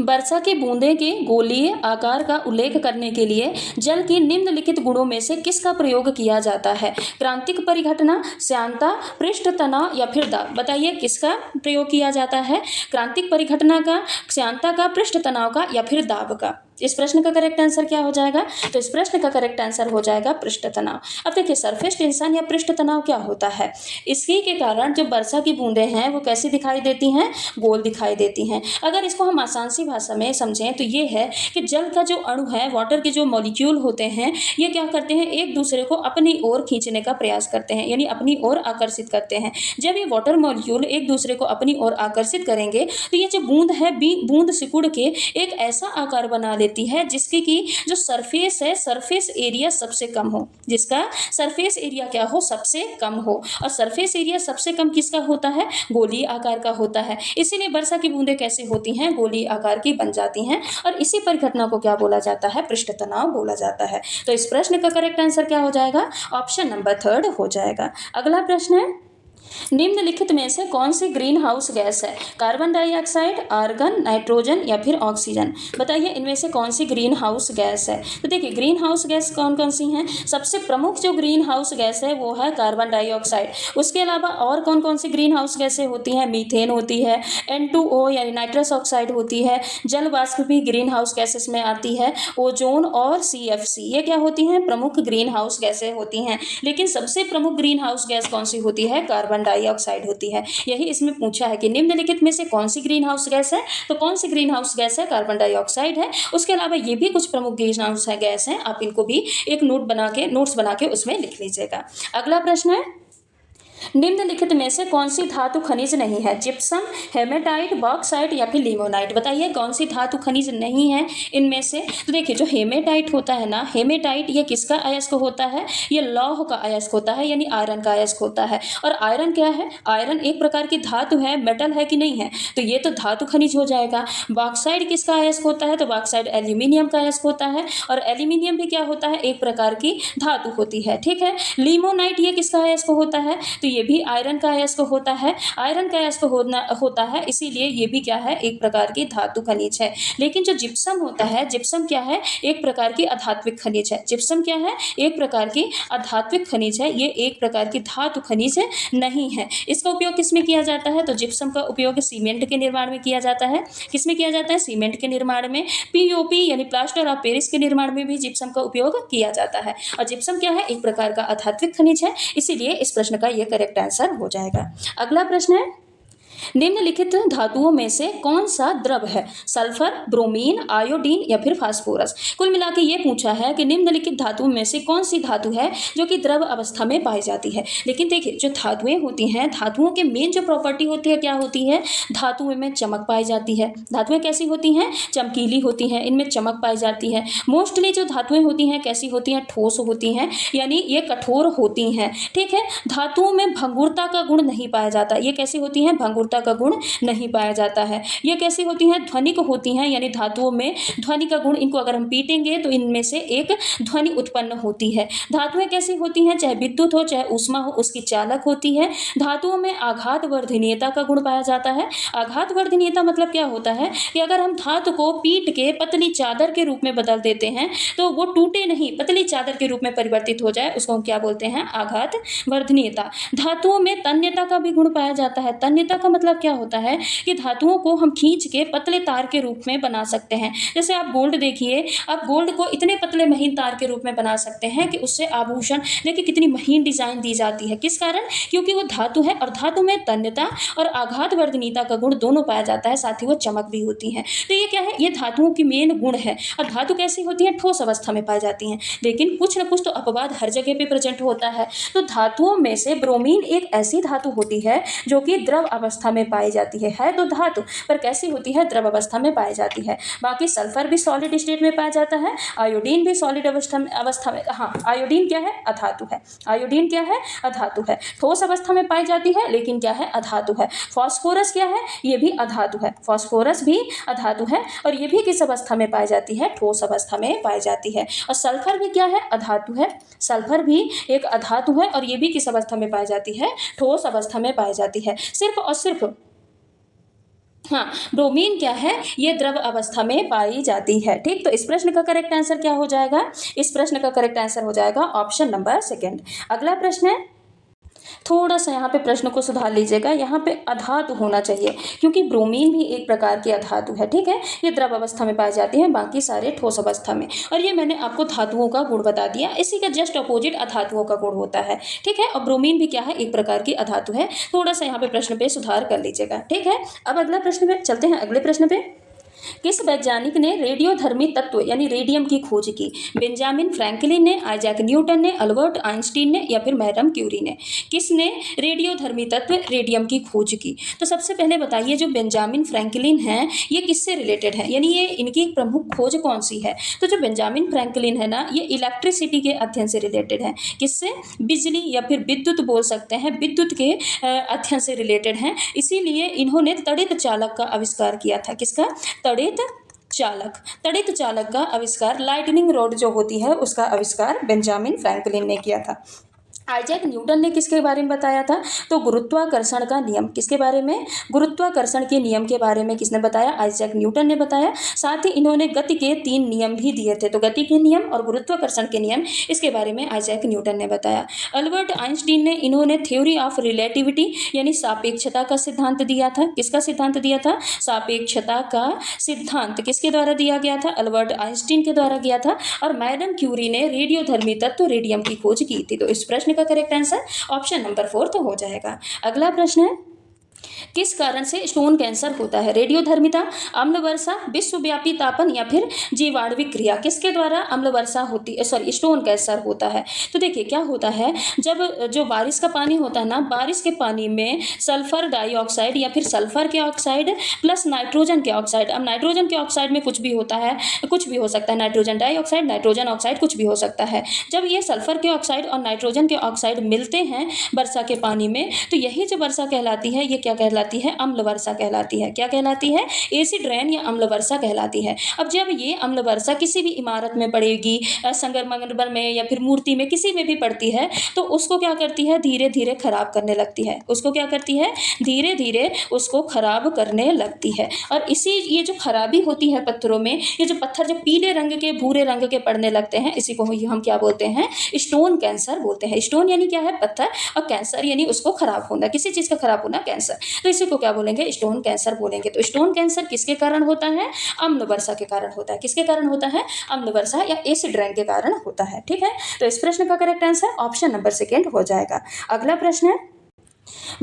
S1: वर्षा की बूंदे के गोलीय आकार का उल्लेख करने के लिए जल की निम्नलिखित गुणों में से किसका प्रयोग किया जाता है? क्रांतिक परिघटना, श्यानता, पृष्ठ तनाव या फिर दाब। बताइए किसका प्रयोग किया जाता है? क्रांतिक परिघटना का, श्यानता का, पृष्ठ तनाव का या फिर दाब का। इस प्रश्न का करेक्ट आंसर क्या हो जाएगा? तो इस प्रश्न का करेक्ट आंसर हो जाएगा पृष्ठ तनाव। अब देखिए सरफेस टेंशन या पृष्ठ तनाव क्या होता है? इसी के कारण जो वर्षा की बूंदें हैं वो कैसी दिखाई देती हैं? गोल दिखाई देती हैं। अगर इसको हम आसान सी भाषा में समझें तो ये है कि जल का जो अणु है, वाटर के जो मॉलिक्यूल होते हैं, ये क्या करते हैं? एक दूसरे को अपनी ओर खींचने का प्रयास करते हैं, यानी अपनी ओर आकर्षित करते हैं। जब ये वाटर मॉलिक्यूल एक दूसरे को अपनी ओर आकर्षित करेंगे तो ये जो बूंद है, बूंद सिकुड़ के एक ऐसा आकार बना है जिसकी की जो सरफेस है, सरफेस एरिया सबसे कम हो, जिसका सरफेस एरिया क्या हो? सबसे कम हो। और सरफेस एरिया सबसे कम किसका होता है? गोलीय आकार का होता है। इसीलिए वर्षा की बूंदें कैसे होती हैं? गोलीय आकार की बन जाती हैं। और इसी परिघटना को क्या बोला जाता है? पृष्ठ तनाव बोला जाता है। तो इस प्रश्न का करेक्ट आंसर क्या हो जाएगा? ऑप्शन नंबर 3 हो जाएगा। अगला प्रश्न है, निम्नलिखित में से कौन सी ग्रीन हाउस गैस है? कार्बन डाइऑक्साइड, आर्गन, नाइट्रोजन या फिर ऑक्सीजन। बताइए इनमें से कौन सी ग्रीन हाउस गैस है? तो देखिए ग्रीन हाउस गैस कौन कौन सी हैं? सबसे प्रमुख जो ग्रीन हाउस गैस है वो है कार्बन डाइऑक्साइड। उसके अलावा और कौन कौन सी ग्रीन हाउस गैसें होती हैं? मीथेन होती है, N2O यानी नाइट्रस ऑक्साइड होती है, जल वाष्प भी ग्रीन हाउस गैसेस में आती है, ओजोन और CFC, ये क्या होती हैं? प्रमुख ग्रीन हाउस गैसें होती हैं। लेकिन सबसे प्रमुख ग्रीन हाउस गैस कौन सी होती है? कार्बन डाइऑक्साइड होती है। यही इसमें पूछा है कि निम्नलिखित में से कौन सी ग्रीन हाउस गैस है? तो कौन सी ग्रीन हाउस गैस है? कार्बन डाइऑक्साइड है। उसके अलावा ये भी कुछ प्रमुख ग्रीन हाउस गैस हैं, आप इनको भी एक नोट्स बना के उसमें लिख लीजिएगा। अगला प्रश्न है, निम्नलिखित में से कौन सी धातु खनिज नहीं है? जिप्सम, हेमेटाइट, बॉक्साइट या फिर लिमोनाइट। बताइए कौन सी धातु खनिज नहीं है इनमें से? तो देखिए जो हेमेटाइट होता है ना, हेमेटाइट ये किसका अयस्क होता है? ये लौह का अयस्क होता है, यानी आयरन का अयस्क होता है। और आयरन क्या है? आयरन एक प्रकार की धातु है, मेटल है कि नहीं है? तो ये तो धातु खनिज हो जाएगा। बॉक्साइट किसका अयस्क होता है? तो बॉक्साइट एल्यूमिनियम का अयस्क होता है, और एल्यूमिनियम भी क्या होता है? एक प्रकार की धातु होती है। ठीक है। लिमोनाइट ये किसका अयस्क होता है? तो ये भी आयरन का अयस्क होता है। आयरन का अयस्क होता है, इसीलिए ये भी क्या है? एक प्रकार की धातु खनिज है। लेकिन जो जिप्सम होता है, जिप्सम क्या है? एक प्रकार की अधात्विक खनिज है। जिप्सम क्या है? एक प्रकार की अधात्विक खनिज है, ये एक प्रकार की धातु खनिज नहीं है। इसका उपयोग किसमें किया जाता है? तो जिप्सम का उपयोग सीमेंट के निर्माण में किया जाता है। किसमें किया जाता है? सीमेंट के निर्माण में। पीओपी यानी प्लास्टर ऑफ पेरिस के निर्माण में भी जिप्सम का उपयोग किया जाता है। और जिप्सम क्या है? एक प्रकार का अधात्विक खनिज है, इसीलिए इस प्रश्न का यह करेक्ट आंसर हो जाएगा। अगला प्रश्न है, निम्नलिखित धातुओं में से कौन सा द्रव है? सल्फर, ब्रोमीन, आयोडीन या फिर फास्फोरस। कुल मिला के ये पूछा है कि निम्नलिखित धातुओं में से कौन सी धातु है जो कि द्रव अवस्था में पाई जाती है। लेकिन देखिए जो धातुएं होती हैं, धातुओं के मेन जो प्रॉपर्टी होती है क्या होती है? धातुओं में चमक पाई जाती है। धातुएं कैसी होती हैं? चमकीली होती हैं, इनमें चमक पाई जाती है। मोस्टली जो धातुएं होती हैं कैसी होती हैं? ठोस होती हैं, यानी ये कठोर होती हैं। ठीक है। धातुओं में भंगुरता का गुण नहीं पाया जाता। ये कैसी होती हैं? भंगुरता का गुण नहीं पाया जाता है। ये कैसी होती हैं? ध्वनिक होती हैं, यानी धातुओं में ध्वनि का गुण, इनको अगर हम पीटेंगे तो इनमें से एक ध्वनि उत्पन्न होती है। धातुएं कैसी होती हैं? चाहे विद्युत हो चाहे ऊष्मा हो, उसकी चालक होती है। धातुओं में आघात वर्धनीयता का गुण पाया जाता है। आघात वर्धनीयता मतलब क्या होता है कि अगर हम धातु को पीट के पतली चादर के रूप में बदल देते हैं तो वो टूटे नहीं, पतली चादर के रूप में परिवर्तित हो जाए, उसको हम क्या बोलते हैं? आघात वर्धनीयता। धातुओं में तन्यता का भी गुण पाया जाता है। तन्यता का मतलब क्या होता है कि धातुओं को हम खींच के पतले तार के रूप में बना सकते हैं। जैसे आप गोल्ड देखिए, आप गोल्ड को इतने पतले महीन तार के रूप में बना सकते हैं कि उससे आभूषण देखिए कितनी महीन डिजाइन दी जाती है। किस कारण? क्योंकि वो धातु है, और धातु में तन्यता और आघात वर्धनीयता का गुण दोनों पाया जाता है, साथ ही वो चमक भी होती है। तो ये क्या है? ये धातुओं की मेन गुण है। और धातु कैसी होती है? ठोस अवस्था में पाई जाती हैं। लेकिन कुछ न कुछ तो अपवाद हर जगह पे प्रेजेंट होता है। तो धातुओं में से ब्रोमीन एक ऐसी धातु होती है जो कि द्रव अवस्था में पाई जाती है तो धातु, पर कैसी होती है? द्रव अवस्था में पाई जाती है। बाकी सल्फर भी सॉलिड स्टेट में पाया जाता है, आयोडीन भी सॉलिड अवस्था में, हाँ आयोडीन क्या है? अधातु है। आयोडीन क्या है? अधातु है। ठोस अवस्था में पाई जाती है, लेकिन क्या है? अधातु है। फास्फोरस क्या है? ये भी अधातु है। फास्फोरस भी अधातु है, और ये भी किस अवस्था में पाई जाती है? ठोस अवस्था में पाई जाती है। और सल्फर भी क्या है? अधातु है। सल्फर भी एक अधातु है, और ये भी किस अवस्था में पाई जाती है? ठोस अवस्था में पाई जाती है। सिर्फ और सिर्फ हाँ, ब्रोमीन क्या है? ये द्रव अवस्था में पाई जाती है। ठीक, तो इस प्रश्न का करेक्ट आंसर क्या हो जाएगा? इस प्रश्न का करेक्ट आंसर हो जाएगा ऑप्शन नंबर सेकंड। अगला प्रश्न है, थोड़ा सा यहाँ पे प्रश्न को सुधार लीजिएगा, यहाँ पे अधातु होना चाहिए, क्योंकि ब्रोमीन भी एक प्रकार की अधातु है। ठीक है। ये द्रव अवस्था में पाई जाती है, बाकी सारे ठोस अवस्था में। और ये मैंने आपको धातुओं का गुण बता दिया, इसी का जस्ट अपोजिट अधातुओं का गुण होता है। ठीक है। और ब्रोमीन भी क्या है? एक प्रकार की अधातु है। थोड़ा सा यहाँ पे प्रश्न पे सुधार कर लीजिएगा। ठीक है। अब अगला प्रश्न पे चलते हैं। अगले प्रश्न पे, किस वैज्ञानिक ने रेडियोधर्मी तत्व यानी रेडियम की खोज की? बेंजामिन फ्रैंकलिन ने, आइजैक न्यूटन ने, अल्बर्ट आइंस्टीन ने या फिर मैडम क्यूरी ने? किसने रेडियोधर्मी तत्व रेडियम की खोज की? तो सबसे पहले बताइए, जो बेंजामिन फ्रैंकलिन है ये किससे रिलेटेड है, यानी ये इनकी प्रमुख खोज कौन सी है? तो जो बेंजामिन फ्रैंकलिन है ना, ये इलेक्ट्रिसिटी के अध्ययन से रिलेटेड है। किससे? बिजली या फिर विद्युत बोल सकते हैं, विद्युत के अध्ययन से रिलेटेड है। इसीलिए इन्होंने तड़ित चालक का आविष्कार किया था। किसका? तड़ित चालक का आविष्कार, लाइटनिंग रॉड जो होती है उसका आविष्कार बेंजामिन फ्रैंकलिन ने किया था। आइजैक न्यूटन ने किसके बारे में बताया था? तो गुरुत्वाकर्षण का नियम। किसके बारे में? गुरुत्वाकर्षण के नियम के बारे में किसने बताया? आइजैक न्यूटन ने बताया। साथ ही इन्होंने गति के 3 नियम भी दिए थे। तो गति के नियम और गुरुत्वाकर्षण के नियम, इसके बारे में आइजैक न्यूटन ने बताया। अल्बर्ट आइंस्टीन ने, इन्होंने थ्योरी ऑफ रिलेटिविटी यानी सापेक्षता का सिद्धांत दिया था। किसका सिद्धांत दिया था? सापेक्षता का सिद्धांत किसके द्वारा दिया गया था? अल्बर्ट आइंस्टीन के द्वारा किया था। और मैडम क्यूरी ने रेडियोधर्मी तत्व रेडियम की खोज की थी। तो इस प्रश्न का करेक्ट आंसर ऑप्शन नंबर 4 हो जाएगा। अगला प्रश्न है, किस कारण से स्टोन कैंसर होता है? रेडियोधर्मिता, अम्ल वर्षा, विश्वव्यापी तापन या फिर जीवाणुविक क्रिया? किसके द्वारा अम्ल वर्षा होती है, सॉरी स्टोन कैंसर होता है? तो देखिए क्या होता है, जब जो बारिश का पानी होता है ना, बारिश के पानी में सल्फर डाइऑक्साइड या फिर सल्फर के ऑक्साइड प्लस नाइट्रोजन के ऑक्साइड, अब नाइट्रोजन के ऑक्साइड में कुछ भी होता है, कुछ भी हो सकता है, नाइट्रोजन डाइऑक्साइड, नाइट्रोजन ऑक्साइड, कुछ भी हो सकता है। जब ये सल्फर के ऑक्साइड और नाइट्रोजन के ऑक्साइड मिलते हैं वर्षा के पानी में, तो यही जो वर्षा कहलाती है, ये क्या कहलाती है? अम्ल वर्षा कहलाती है। क्या कहलाती है? एसिड रेन या अम्ल वर्षा कहलाती है। अब जब ये अम्ल वर्षा किसी भी इमारत में पड़ेगी, संगमरमर में या फिर मूर्ति में, किसी में भी पड़ती है, तो उसको क्या करती है? धीरे धीरे खराब करने लगती है। उसको क्या करती है? धीरे धीरे उसको खराब करने लगती है। और इसी ये जो खराबी होती है पत्थरों में, ये जो पत्थर जो पीले रंग के, भूरे रंग के पड़ने लगते हैं, इसी को हम क्या बोलते हैं? स्टोन कैंसर बोलते हैं। स्टोन यानी क्या है? पत्थर, और कैंसर यानी उसको खराब होना, किसी चीज का खराब होना, कैंसर। तो इसी को क्या बोलेंगे? स्टोन कैंसर बोलेंगे। तो स्टोन कैंसर किसके कारण होता है? अम्ल वर्षा के कारण होता है। किसके कारण होता है? अम्ल वर्षा या एसिड रेन के कारण होता है। ठीक है, तो इस प्रश्न का correct answer option number second हो जाएगा। अगला प्रश्न है,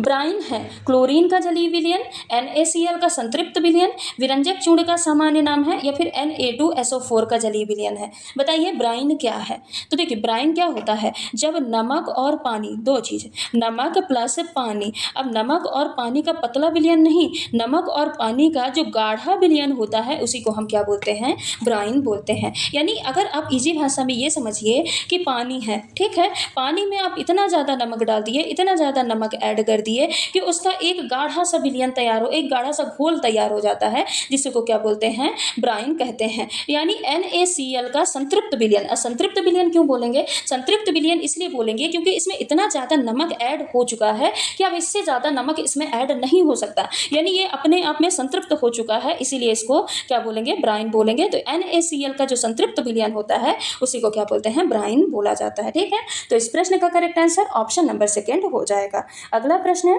S1: ब्राइन है क्लोरीन का जलीय विलयन, NaCl का संतृप्त विलयन, विरंजक चूर्ण का सामान्य नाम है, या फिर Na2SO4 का जलीय विलयन है? बताइए ब्राइन क्या है? तो देखिए ब्राइन क्या होता है, जब नमक और पानी, दो चीज, नमक प्लस पानी, अब नमक और पानी का पतला विलयन नहीं, नमक और पानी का जो गाढ़ा विलयन होता है, उसी को हम क्या बोलते हैं? ब्राइन बोलते हैं। यानी अगर आप इजी भाषा में ये समझिए कि पानी है, ठीक है, पानी में आप इतना ज़्यादा नमक डाल दिए, इतना ज़्यादा नमक ऐड कर दिए कि उसका एक गाढ़ा सा विलयन तैयार हो, एक गाढ़ा सा घोल तैयार हो जाता है, जिसे को क्या बोलते हैं? ब्राइन कहते हैं। यानी NaCl का संतृप्त विलयन। असंतृप्त विलयन क्यों बोलेंगे? संतृप्त विलयन इसलिए बोलेंगे क्योंकि इसमें इतना ज़्यादा नमक ऐड हो चुका है कि अब इससे ज़्यादा नमक इसमें ऐड नहीं हो सकता, यानी ये अपने आप में संतृप्त हो चुका है, इसीलिए इसको क्या बोलेंगे? ब्राइन बोलेंगे। तो NaCl का जो संतृप्त विलयन होता है, उसी को क्या बोलते हैं? ब्राइन बोला जाता है। ठीक है, तो इस प्रश्न का correct answer option number second हो जाएगा। अगला प्रश्न है,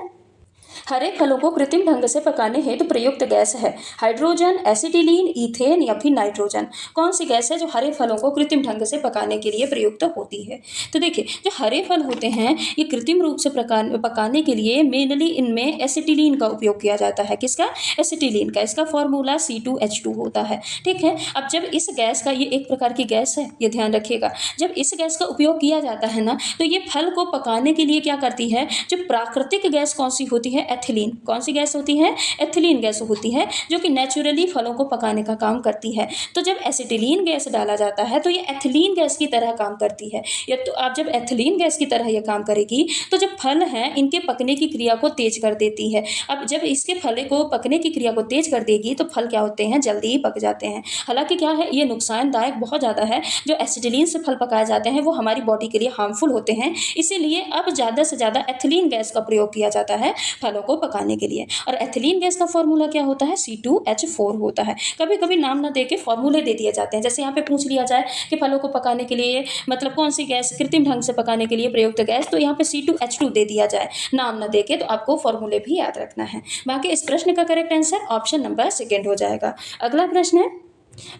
S1: हरे फलों को कृत्रिम ढंग से पकाने हेतु प्रयुक्त गैस है हाइड्रोजन, एसिटिलीन, ईथेन या फिर नाइट्रोजन? कौन सी गैस है जो हरे फलों को कृत्रिम ढंग से पकाने के लिए प्रयुक्त होती है? तो देखिए जो हरे फल होते हैं, ये कृत्रिम रूप से पकाने के लिए मेनली इनमें एसिटिलीन का उपयोग किया जाता है। किसका? एसिटिलीन का। इसका फॉर्मूला C2H2 होता है। ठीक है, अब जब इस गैस का, ये एक प्रकार की गैस है, ये ध्यान रखिएगा, जब इस गैस का उपयोग किया जाता है ना, तो ये फल को पकाने के लिए क्या करती है? जो प्राकृतिक गैस कौन सी होती है? एथिलीन। कौन सी गैस होती है? एथिलीन गैस होती है, जो कि नेचुरली फलों को पकाने का काम करती है। तो जब एसिटिलीन गैस डाला जाता है, तो ये एथिलीन गैस की तरह काम करती है। या तो आप जब एथिलीन गैस की तरह ये काम करेगी, तो जब फल हैं, इनके पकने की क्रिया को तेज कर देती है। अब जब इसके फल को पकने की क्रिया को तेज कर देगी, तो फल क्या होते हैं? जल्दी ही पक जाते हैं। हालांकि क्या है, ये नुकसानदायक बहुत ज़्यादा है। जो एसिटिलीन से फल पकाए जाते हैं, वो हमारी बॉडी के लिए हार्मफुल होते हैं, इसीलिए अब ज़्यादा से ज़्यादा एथिलीन गैस का प्रयोग किया जाता है फलों को पकाने के लिए। और एथिलीन गैस का फॉर्मूला क्या होता है? C2H4 होता है। कभी कभी नाम ना देके फॉर्मूले दे दिए जाते हैं, जैसे यहाँ पे पूछ लिया जाए कि फलों को पकाने के लिए मतलब कौन सी गैस कृत्रिम ढंग से पकाने के लिए प्रयुक्त गैस, तो यहाँ पे C2H2 दे दिया जाए, नाम ना देके, तो आपको फॉर्मूले भी याद रखना है। बाकी इस प्रश्न का correct answer option number second हो जाएगा। अगला प्रश्न है,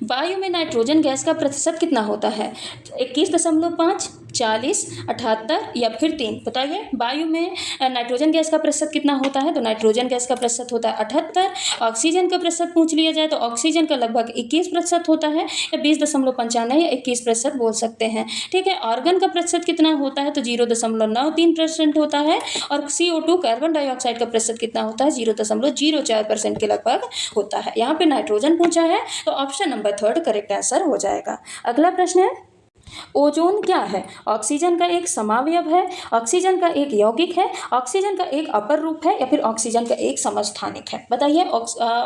S1: वायु में नाइट्रोजन गैस का प्रतिशत कितना होता है? 21.5, 40, 78 या फिर 3? बताइए वायु में नाइट्रोजन गैस का प्रतिशत कितना होता है? तो नाइट्रोजन गैस का प्रतिशत होता है 78। ऑक्सीजन का प्रतिशत पूछ लिया जाए तो ऑक्सीजन का लगभग 21% होता है, या 20.95 या 21% बोल सकते हैं। ठीक है, ऑर्गन का प्रतिशत कितना होता है? तो 0.93% होता है। और CO2 कार्बन डाइऑक्साइड का प्रतिशत कितना होता है? 0.04% के लगभग होता है। यहाँ पे नाइट्रोजन पूछा है, तो option number third correct answer हो जाएगा। अगला प्रश्न है, ओजोन क्या है? ऑक्सीजन का एक समावयव है, ऑक्सीजन का एक यौगिक है, ऑक्सीजन का एक अपर रूप है, या फिर ऑक्सीजन का एक समस्थानिक है? बताइए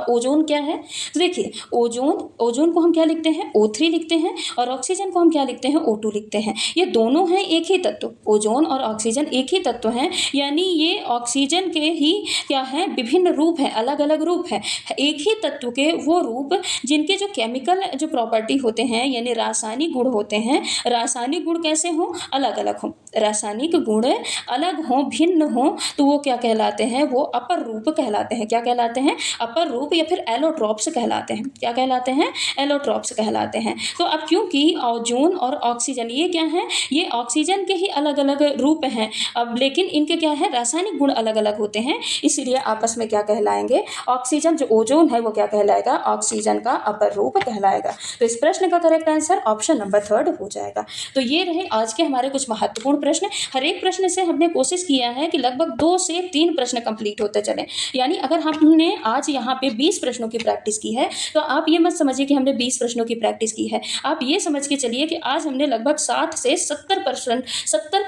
S1: ओजोन क्या है? तो देखिए ओजोन को हम क्या लिखते हैं? O3 लिखते हैं, और ऑक्सीजन को हम क्या लिखते हैं? O2 लिखते हैं। ये दोनों हैं एक ही तत्व, ओजोन और ऑक्सीजन एक ही तत्व हैं, यानी ये ऑक्सीजन के ही क्या है? विभिन्न रूप हैं, अलग अलग रूप हैं। एक ही तत्व के वो रूप जिनके जो केमिकल जो प्रॉपर्टी होते हैं, यानी रासायनिक गुण होते हैं, रासायनिक गुण कैसे हों, अलग अलग हों, रासायनिक गुण अलग हों, भिन्न हों, तो वो क्या कहलाते हैं, वो अपर रूप कहलाते हैं। क्या कहलाते हैं, अपर रूप या फिर एलोट्रॉप्स कहलाते हैं। क्या कहलाते हैं, एलोट्रॉप्स कहलाते हैं। तो अब क्योंकि ओजोन और ऑक्सीजन ये क्या है, ये ऑक्सीजन के ही अलग अलग रूप हैं, अब लेकिन इनके क्या है, रासायनिक गुण अलग अलग होते हैं, इसीलिए आपस में क्या कहलाएंगे, ऑक्सीजन जो ओजोन है वो क्या कहलाएगा, ऑक्सीजन का अपर रूप कहलाएगा। तो इस प्रश्न का करेक्ट आंसर ऑप्शन नंबर 3 हो जाएगा। तो ये रहे आज के हमारे कुछ महत्वपूर्ण प्रश्न। हर एक प्रश्न से हमने कोशिश किया है कि लगभग 2 से 3 प्रश्न कंप्लीट होते चले, यानी अगर हमने आज यहाँ पे 20 प्रश्नों की प्रैक्टिस की है तो आप ये मत समझिए कि हमने 20 प्रश्नों की प्रैक्टिस की है, आप ये समझ के चलिए कि आज हमने लगभग 60 से 70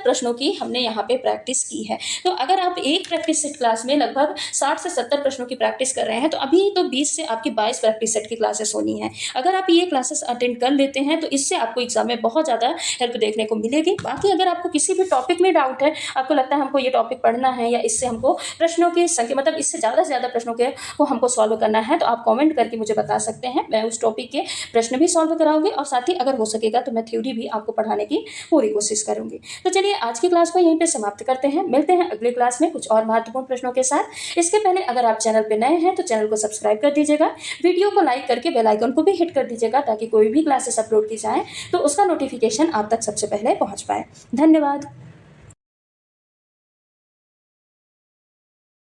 S1: प्रश्नों की हमने यहाँ पे प्रैक्टिस की है। तो अगर आप एक प्रैक्टिस सेट क्लास में लगभग 60 से 70 प्रश्नों की प्रैक्टिस कर रहे हैं तो अभी तो 20 से आपकी 22 प्रैक्टिस सेट की क्लासेस होनी है। अगर आप ये क्लासेस अटेंड कर लेते हैं तो इससे आपको एग्जाम में बहुत ज़्यादा हेल्प देखने को मिलेगी। बाकी अगर आपको किसी भी टॉपिक में डाउट है, आपको लगता है हमको ये टॉपिक पढ़ना है या इससे हमको प्रश्नों की संख्या मतलब इससे ज़्यादा से ज़्यादा प्रश्नों के को हमको सॉल्व करना है, तो आप कमेंट करके मुझे बता सकते हैं। मैं उस टॉपिक के प्रश्न भी सॉल्व कराऊंगी और साथ ही अगर हो सकेगा तो मैं थ्योरी भी आपको पढ़ाने की पूरी कोशिश करूंगी। तो चलिए आज की क्लास को यहीं पे समाप्त करते हैं, मिलते हैं अगली क्लास में कुछ और महत्वपूर्ण प्रश्नों के साथ। इसके पहले अगर आप चैनल पे नए हैं तो चैनल को सब्सक्राइब कर दीजिएगा, वीडियो को लाइक करके बेल आइकन को भी हिट कर दीजिएगा ताकि कोई भी क्लासेस अपलोड की जाए तो उसका नोटिफिकेशन आप तक सबसे पहले पहुंच पाए। धन्यवाद।